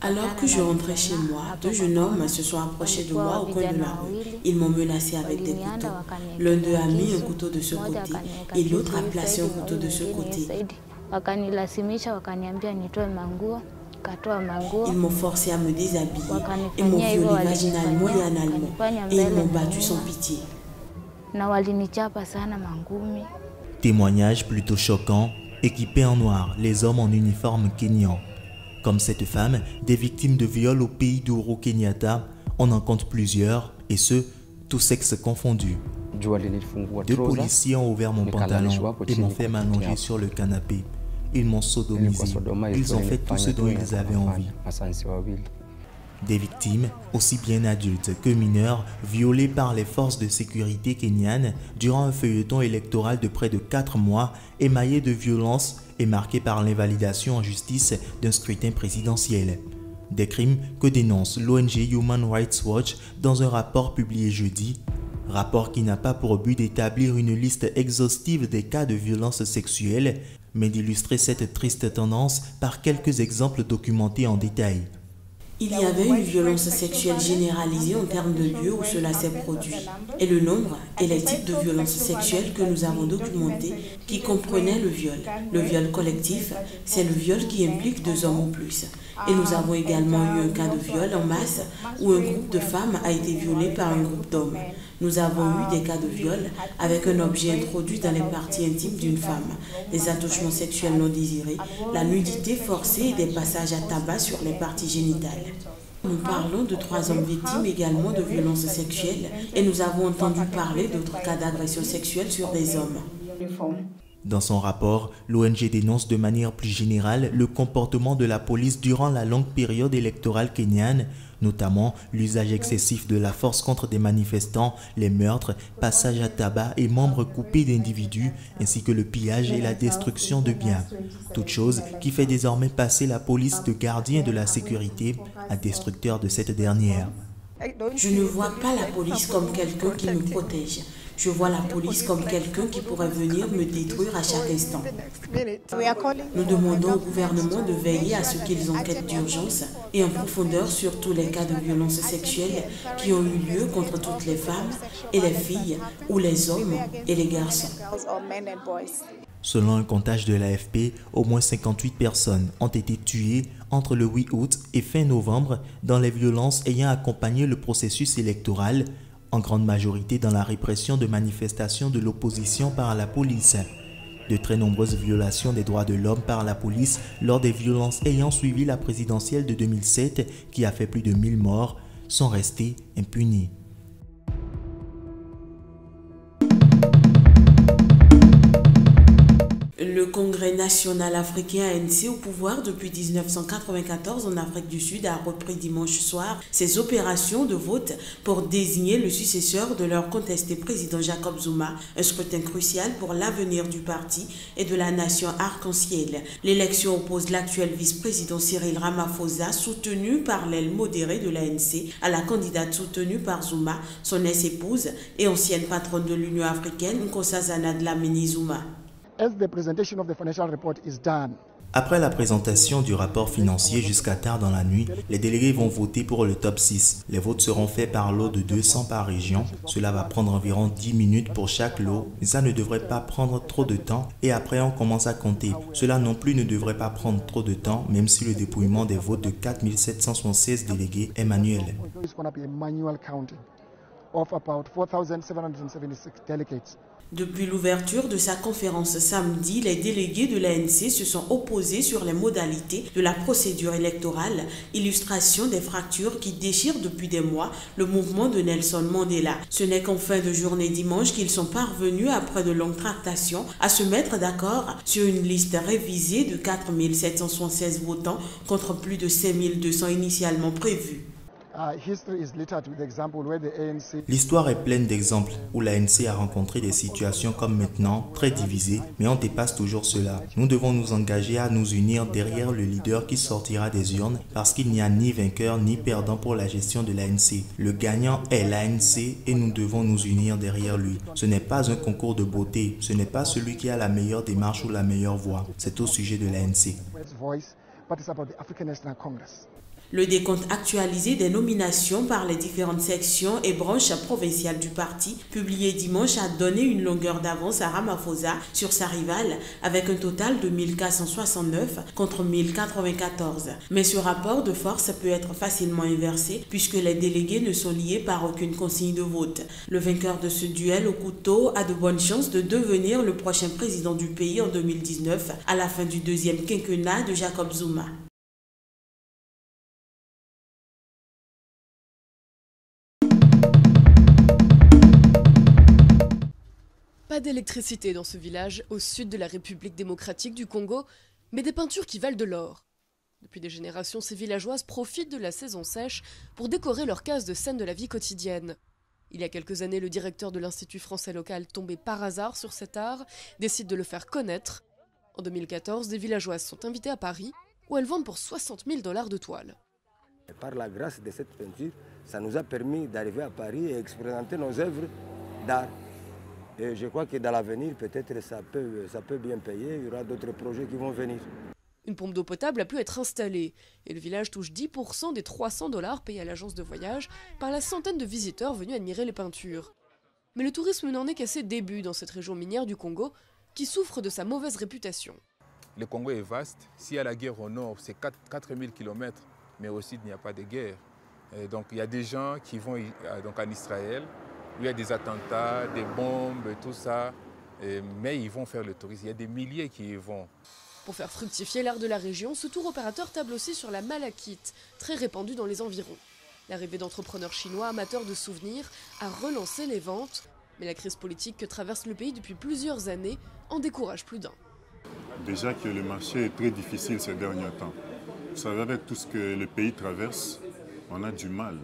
Alors que je rentrais chez moi, deux jeunes hommes se sont approchés de moi au coin de la rue. Ils m'ont menacé avec des couteaux. L'un d'eux a mis un couteau de ce côté et l'autre a placé un couteau de ce côté. Ils m'ont forcé à me déshabiller et m'ont violé vaginalement et analement. Et ils m'ont battu sans pitié. Témoignage plutôt choquant, équipés en noir, les hommes en uniforme kényan. Comme cette femme, des victimes de viol au pays d'Ouro Kenyatta, on en compte plusieurs, et ce, tous sexes confondus. Deux policiers ont ouvert mon pantalon et m'ont fait m'allonger sur le canapé. Ils m'ont sodomisé. Ils ont fait tout ce dont ils avaient envie. Des victimes, aussi bien adultes que mineurs, violées par les forces de sécurité kenyanes durant un feuilleton électoral de près de 4 mois, émaillé de violence et marqué par l'invalidation en justice d'un scrutin présidentiel. Des crimes que dénonce l'ONG Human Rights Watch dans un rapport publié jeudi, rapport qui n'a pas pour but d'établir une liste exhaustive des cas de violence sexuelle, mais d'illustrer cette triste tendance par quelques exemples documentés en détail. Il y avait une violence sexuelle généralisée en termes de lieux où cela s'est produit. Et le nombre et les types de violences sexuelles que nous avons documentés qui comprenaient le viol. Le viol collectif, c'est le viol qui implique 2 hommes ou plus. Et nous avons également eu un cas de viol en masse où un groupe de femmes a été violé par un groupe d'hommes. Nous avons eu des cas de viol avec un objet introduit dans les parties intimes d'une femme, des attouchements sexuels non désirés, la nudité forcée et des passages à tabac sur les parties génitales. Nous parlons de 3 hommes victimes également de violences sexuelles et nous avons entendu parler d'autres cas d'agression sexuelle sur des hommes. Dans son rapport, l'ONG dénonce de manière plus générale le comportement de la police durant la longue période électorale kenyane, notamment l'usage excessif de la force contre des manifestants, les meurtres, passages à tabac et membres coupés d'individus, ainsi que le pillage et la destruction de biens. Toute chose qui fait désormais passer la police de gardien de la sécurité à destructeur de cette dernière. Je ne vois pas la police comme quelqu'un qui me protège. Je vois la police comme quelqu'un qui pourrait venir me détruire à chaque instant. Nous demandons au gouvernement de veiller à ce qu'ils enquêtent d'urgence et en profondeur sur tous les cas de violences sexuelles qui ont eu lieu contre toutes les femmes et les filles ou les hommes et les garçons. Selon un comptage de l'AFP, au moins 58 personnes ont été tuées entre le 8 août et fin novembre dans les violences ayant accompagné le processus électoral, en grande majorité dans la répression de manifestations de l'opposition par la police. De très nombreuses violations des droits de l'homme par la police lors des violences ayant suivi la présidentielle de 2007 qui a fait plus de 1000 morts sont restées impunies. Le Congrès national africain ANC au pouvoir depuis 1994 en Afrique du Sud a repris dimanche soir ses opérations de vote pour désigner le successeur de leur contesté président Jacob Zuma, un scrutin crucial pour l'avenir du parti et de la nation arc-en-ciel. L'élection oppose l'actuel vice-président Cyril Ramaphosa, soutenu par l'aile modérée de l'ANC, à la candidate soutenue par Zuma, son ex-épouse et ancienne patronne de l'Union africaine, Nkosazana Dlamini Zuma. Après la présentation du rapport financier jusqu'à tard dans la nuit, les délégués vont voter pour le top 6. Les votes seront faits par lot de 200 par région. Cela va prendre environ 10 minutes pour chaque lot. Ça ne devrait pas prendre trop de temps et après on commence à compter. Cela non plus ne devrait pas prendre trop de temps, même si le dépouillement des votes de 4776 délégués est manuel. Depuis l'ouverture de sa conférence samedi, les délégués de l'ANC se sont opposés sur les modalités de la procédure électorale, illustration des fractures qui déchirent depuis des mois le mouvement de Nelson Mandela. Ce n'est qu'en fin de journée dimanche qu'ils sont parvenus, après de longues tractations, à se mettre d'accord sur une liste révisée de 4776 votants contre plus de 5200 initialement prévus. L'histoire est pleine d'exemples où l'ANC a rencontré des situations comme maintenant, très divisées, mais on dépasse toujours cela. Nous devons nous engager à nous unir derrière le leader qui sortira des urnes parce qu'il n'y a ni vainqueur ni perdant pour la gestion de l'ANC. Le gagnant est l'ANC et nous devons nous unir derrière lui. Ce n'est pas un concours de beauté, ce n'est pas celui qui a la meilleure démarche ou la meilleure voix. C'est au sujet de l'ANC. Le décompte actualisé des nominations par les différentes sections et branches provinciales du parti, publié dimanche, a donné une longueur d'avance à Ramaphosa sur sa rivale, avec un total de 1469 contre 1094. Mais ce rapport de force peut être facilement inversé, puisque les délégués ne sont liés par aucune consigne de vote. Le vainqueur de ce duel au couteau a de bonnes chances de devenir le prochain président du pays en 2019, à la fin du deuxième quinquennat de Jacob Zuma. Pas d'électricité dans ce village au sud de la République démocratique du Congo, mais des peintures qui valent de l'or. Depuis des générations, ces villageoises profitent de la saison sèche pour décorer leurs cases de scènes de la vie quotidienne. Il y a quelques années, le directeur de l'Institut français local, tombé par hasard sur cet art, décide de le faire connaître. En 2014, des villageoises sont invitées à Paris, où elles vendent pour 60 000 $ de toile. Par la grâce de cette peinture, ça nous a permis d'arriver à Paris et expérimenter nos œuvres d'art. Et je crois que dans l'avenir, peut-être ça peut bien payer, il y aura d'autres projets qui vont venir. Une pompe d'eau potable a pu être installée et le village touche 10% des 300 $ payés à l'agence de voyage par la centaine de visiteurs venus admirer les peintures. Mais le tourisme n'en est qu'à ses débuts dans cette région minière du Congo qui souffre de sa mauvaise réputation. Le Congo est vaste. S'il y a la guerre au nord, c'est 4000 km, mais aussi il n'y a pas de guerre. Et donc il y a des gens qui vont donc en Israël, où il y a des attentats, des bombes, tout ça, mais ils vont faire le tourisme. Il y a des milliers qui y vont. Pour faire fructifier l'art de la région, ce tour opérateur table aussi sur la malachite, très répandue dans les environs. L'arrivée d'entrepreneurs chinois amateurs de souvenirs a relancé les ventes, mais la crise politique que traverse le pays depuis plusieurs années en décourage plus d'un. Déjà que le marché est très difficile ces derniers temps. Vous savez, avec tout ce que le pays traverse, on a du mal.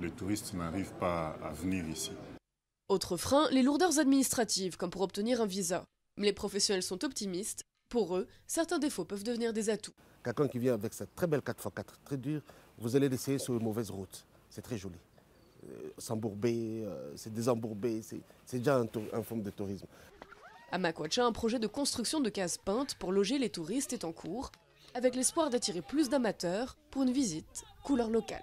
Les touristes n'arrivent pas à venir ici. Autre frein, les lourdeurs administratives, comme pour obtenir un visa. Mais les professionnels sont optimistes. Pour eux, certains défauts peuvent devenir des atouts. Quelqu'un qui vient avec cette très belle 4x4, très dure, vous allez l'essayer sur une mauvaise route. C'est très joli. S'embourber, c'est désembourbé, c'est déjà une forme de tourisme. À Makwacha, un projet de construction de cases peintes pour loger les touristes est en cours, avec l'espoir d'attirer plus d'amateurs pour une visite couleur locale.